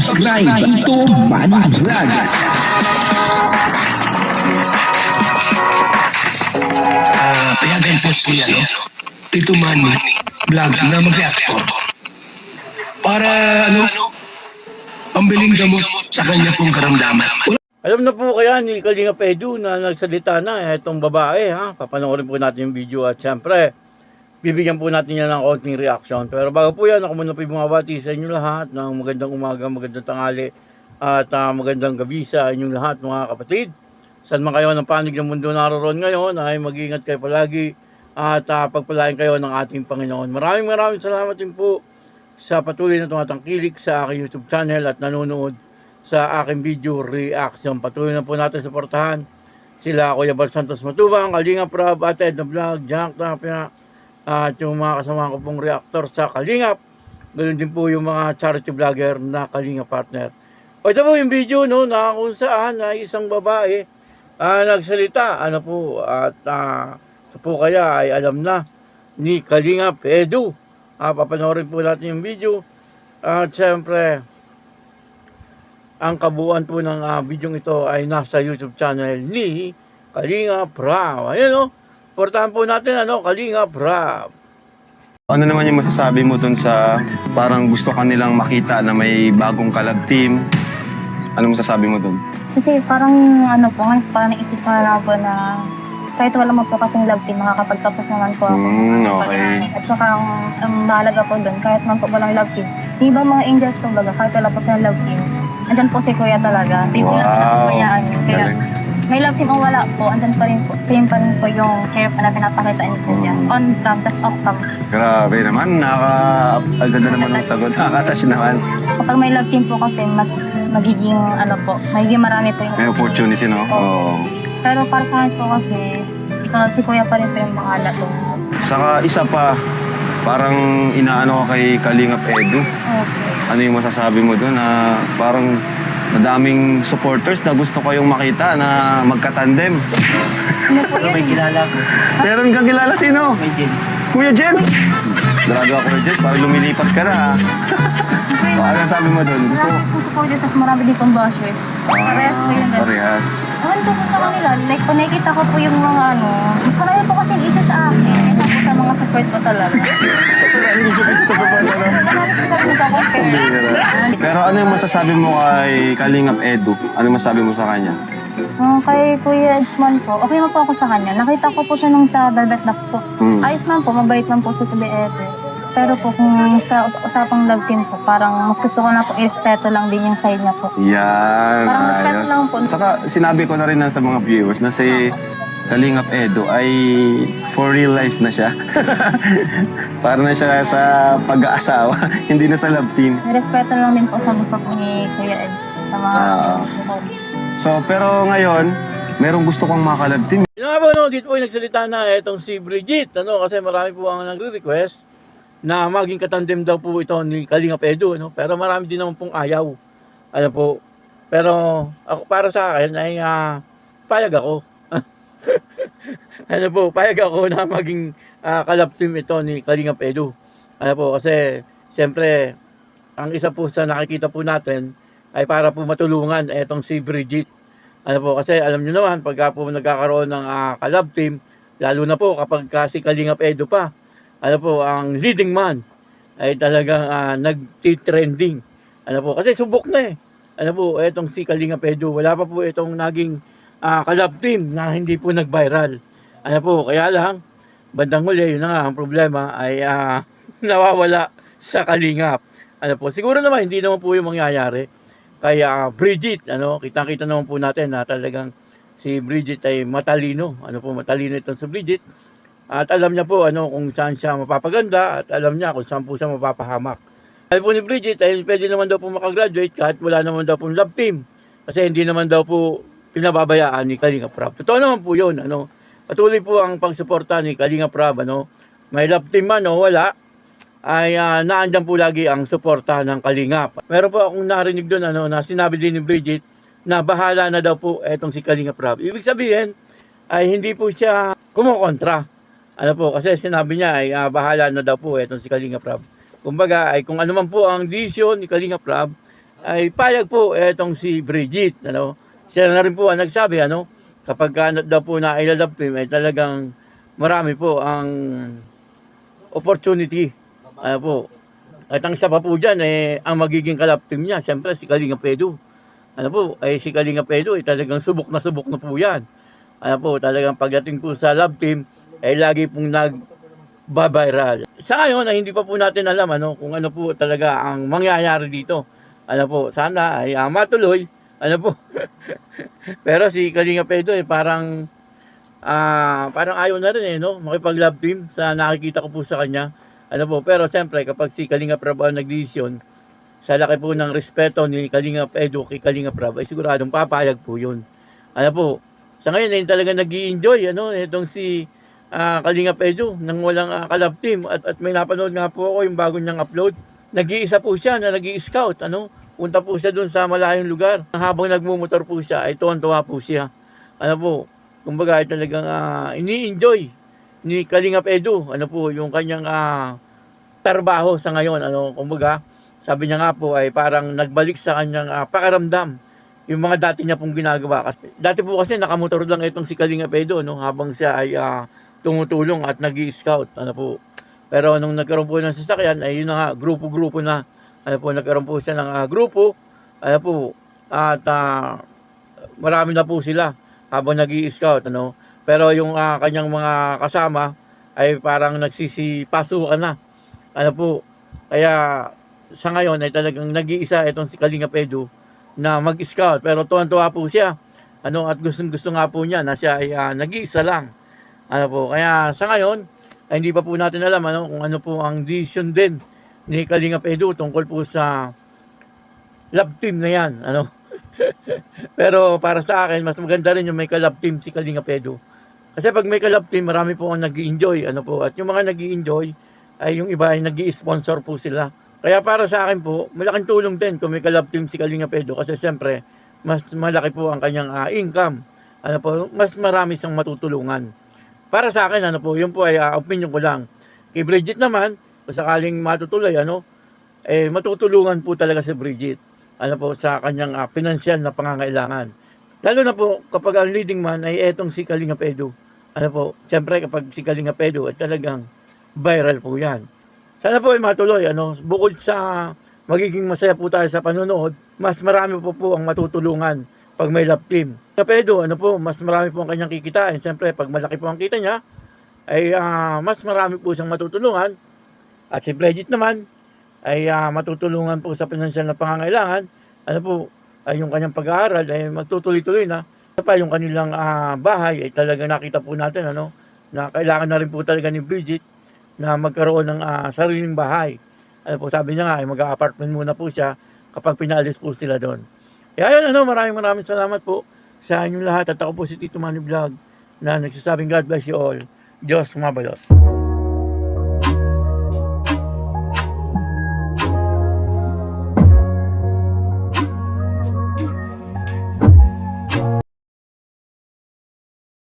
subscribe dito Manny Vlog. Payagan po si Tito Manny Vlog na mag-reactor para pambiling gamot sa kanya pong karamdaman. Alam na po kaya ni Kalinga Pedro na nagsalita na itong babae, ha? Papanoorin po natin yung video at syempre bibigyan po natin yan ng konting reaction. Pero bago po yan, ako muna po bumabati sa inyo lahat ng magandang umaga, magandang tanghali at magandang gabi sa inyong lahat mga kapatid. Saan man kayo ng panig ng mundo naroon ngayon ay mag-iingat kayo palagi at pagpalain kayo ng ating Panginoon. Maraming salamat din po sa patuloy na tumatangkilik sa aking YouTube channel at nanonood sa aking video reaction. Patuloy na po natin suportahan sila Kuya Bal Santos Matubang, Kalinga Prab, Ate Edna Vlog, Jack Tapia, at yung mga kasama ko pong reactor sa Kalingap. Ganoon din po yung mga charity vlogger na Kalinga partner. O ito po yung video na kung saan isang babae nagsalita at ito po kaya ay alam na ni Kalinga Pedro. Papanoorin po natin yung video at syempre ang kabuuan po ng video ito ay nasa YouTube channel ni Kalinga Prab. Ayan portahan po natin Kalinga Prab. Ano naman yung masasabi mo dun sa parang gusto ka nilang makita na may bagong collab team? Ano masasabi mo dun? Kasi parang parang naisip ko na ako na kahit wala mo po kasing love team, makakapagtapos naman po ako. Okay. At saka ang mahalaga po doon, kahit man po walang love team, yung ibang mga angels kumbaga, kahit wala po silang love team, andyan po si Kuya talaga. Hindi po lang pinapabayaan yun. Kaya may love team o wala po, andyan pa rin po. Same pa rin po yung care na pinapakita ni Kuya. On cam, tas off cam. Grabe naman, aganda naman ang sagot. Nakaka-touch naman. Kapag may love team po kasi, mas magiging magiging marami po yung May opportunity, no? Oo. Pero para sa akin po kasi, si Kuya pa rin po yung bahala po. Saka isa pa, parang inaano ka kay Kalingap Edu. Okay. Ano yung masasabi mo doon na parang madaming supporters na gusto kayong makita na magka-tandem? Ano po yan? May kilala ko. Meron kang kilala sino? May Jens. Kuya Jens! Grabe ako Kuya Jens, parang lumilipat ka na ha. Ano sabi mo doon? Gusto mo? Kung sa Kuya Jens, marami din pong bashes. Parehas po yung gano'n. Parehas. Ewan ko po sa kanila, like kung nakikita ko po yung mga mas marami po kasing issue sa akin kaysa po sa mga support po talaga. Kasi ano yung support sa support na? Marami po sa akin nagkaka-compare. Pero ano yung masasabi mo kay Kalingap Edu? Ano yung masasabi mo sa kanya? Kay Kuya Edsman po, okay man po ako sa kanya. Nakita ko po siya nung sa Velvet Box po. Ayos man po, mabait man po si Kuya Edu. Pero po kung sa usapang love team po, parang mas gusto ko na po irespeto lang din yung side niya po. Yan, Parang respeto lang po. Saka sinabi ko na rin sa mga viewers na si Kalingap Edu ay for real life na siya. Para na siya sa pag-aasawa, hindi na sa love team. Respeto lang din po sa gusto po ni Kuya Eds. Sa mga support. So, pero ngayon, merong gusto kong mga ka-love team. Yun nga po, dito po nagsalita na itong si Brigitte, kasi marami po ang nagre-request na maging katandem daw po ito ni Kalinga Pedro, pero marami din naman pong ayaw. Po. Pero ako, para sa akin ay payag ako. Payag ako na maging kalab team ito ni Kalinga Pedro. Po, kasi siyempre ang isa po sa nakikita po natin ay para po matulungan itong si Brigitte. Po, kasi alam niyo naman pagka po nagkakaroon ng kalab team, lalo na po kapag si Kalinga Pedro pa, po, ang leading man ay talagang nagtitrending. Po, kasi subok na po, etong si Kalinga Pedro, wala pa po itong naging collab team na hindi po nag-viral. Po, kaya lang, bandang huli, yun na nga, ang problema ay nawawala sa Kalingap. Po, siguro naman, hindi naman po yung mangyayari. Kaya Brigitte, kitang-kita naman po natin na talagang si Brigitte ay matalino. Matalino itong si Brigitte. At alam niya po kung saan siya mapapaganda at alam niya kung saan po siya mapapahamak. Sabi po ni Brigitte ay pwede naman daw po makagraduate kahit wala naman daw po love team. Kasi hindi naman daw po pinababayaan ni Kalinga Prab. Totoo naman po yun. Patuloy po ang pagsuporta ni Kalinga Prab. May love team man o wala, ay naandyan po lagi ang suporta ng Kalingap. Meron po akong narinig doon na sinabi din ni Brigitte na bahala na daw po etong si Kalinga Prab. Ibig sabihin ay hindi po siya kumukontra. Kasi sinabi niya ay bahala na daw po etong si Kalinga Prab. Kumbaga ay kung ano man po ang desisyon ni Kalinga Prab ay payag po etong si Bridget, ano. Siya na rin po ang nagsabi, ano, kapag daw po na ilalove team ay talagang marami po ang opportunity. Ano po. At ang isa pa po dyan, ang magiging kalab team niya, siyempre si Kalinga Pedro. Ano po, si Kalinga Pedro, talagang subok na po yan. Ano po, talagang pagdating po sa love team, lagi pong nagbabiral. Sa ngayon, ay hindi pa po natin alam, ano, kung ano po talaga ang mangyayari dito. Ano po, sana ay matuloy. Ano po. Pero si Kalinga Pedro, parang ayaw na rin, no, makipag-love team sa nakikita ko po sa kanya. Ano po, pero siyempre kapag si Kalinga Prab ang nagdesisyon, sa laki po ng respeto ni Kalinga Edu kay Kalinga Prab, ay siguradong papayag po yun. Ano po, sa ngayon ay talaga nag-i-enjoy, ano, itong si Kalinga Edu nang walang kalab team. At may napanood nga po ako yung bago niyang upload. Nag-iisa po siya na nag-i-scout, ano, punta po siya dun sa malayong lugar. Habang nagmumotor po siya, ay tuwan-tuwa po siya. Ano po, kumbaga ay talagang ini-enjoy ni Kalinga Edu, ano po, yung kanyang trabaho sa ngayon, ano, kumbaga, sabi niya nga po ay parang nagbalik sa kanyang pakiramdam yung mga dati niya pong ginagawa. Kasi, dati po kasi nakamotor lang itong si Kalinga Edu, no, habang siya ay tumutulong at nag-i-scout, ano po. Pero nung nagkaroon po ng sasakyan, ay yun na nga, grupo-grupo na, ano po, nagkaroon po siya ng grupo, ano po, at marami na po sila habang nag-i-scout, ano. Pero yung kanyang mga kasama ay parang nagsisipasukan na. Ano po, kaya sa ngayon ay talagang nag-iisa itong si Kalinga Edu na mag-scout. Pero tuwan-tuwa po siya. Ano, at gustong-gusto nga po niya na siya ay nag-iisa lang. Ano po, kaya sa ngayon ay hindi pa po natin alam, ano, kung ano po ang decision din ni Kalinga Edu tungkol po sa love team na yan. Ano. Pero para sa akin, mas maganda rin yung may ka-love team si Kalinga Edu. Kasi pag may ka-love team, marami po ang nag-i-enjoy, ano po. At yung mga nag-i-enjoy, ay yung iba ay nag-i-sponsor po sila. Kaya para sa akin po, malaking tulong din kung may ka-love team si Kalinga Edu. Kasi siyempre, mas malaki po ang kanyang income. Ano po, mas marami siyang matutulungan. Para sa akin, ano po, yun po ay opinion ko lang. Kay Bridget naman, kung sakaling matutuloy, ano, matutulungan po talaga si Bridget. Ano po, sa kanyang pinansyal na pangangailangan. Lalo na po, kapag ang leading man ay etong si Kalinga Edu. Ano po, siyempre kapag si Kalinga Edu ay talagang viral po yan. Sana po ay matuloy, ano, bukod sa magiging masaya po tayo sa panonood, mas marami po ang matutulungan pag may love team. Edu, ano po, mas marami po ang kanyang kikitain. Siyempre, pag malaki po ang kita niya, ay mas marami po siyang matutulungan. At si Bridget naman, ay matutulungan po sa pinansyal na pangangailangan. Ano po, ay yung kanyang pag-aaral ay magtutuloy-tuloy na. Pa yung kanilang bahay ay talaga nakita po natin, ano, na kailangan na rin po talaga ni Bridget na magkaroon ng sariling bahay. Ano po, sabi niya nga ay mag-apartment muna po siya kapag pinalis po sila doon. Kaya yun, ano, maraming salamat po sa inyong lahat. At ako po si Tito Manny Vlog na nagsasabing God bless you all. Diyos mabalos.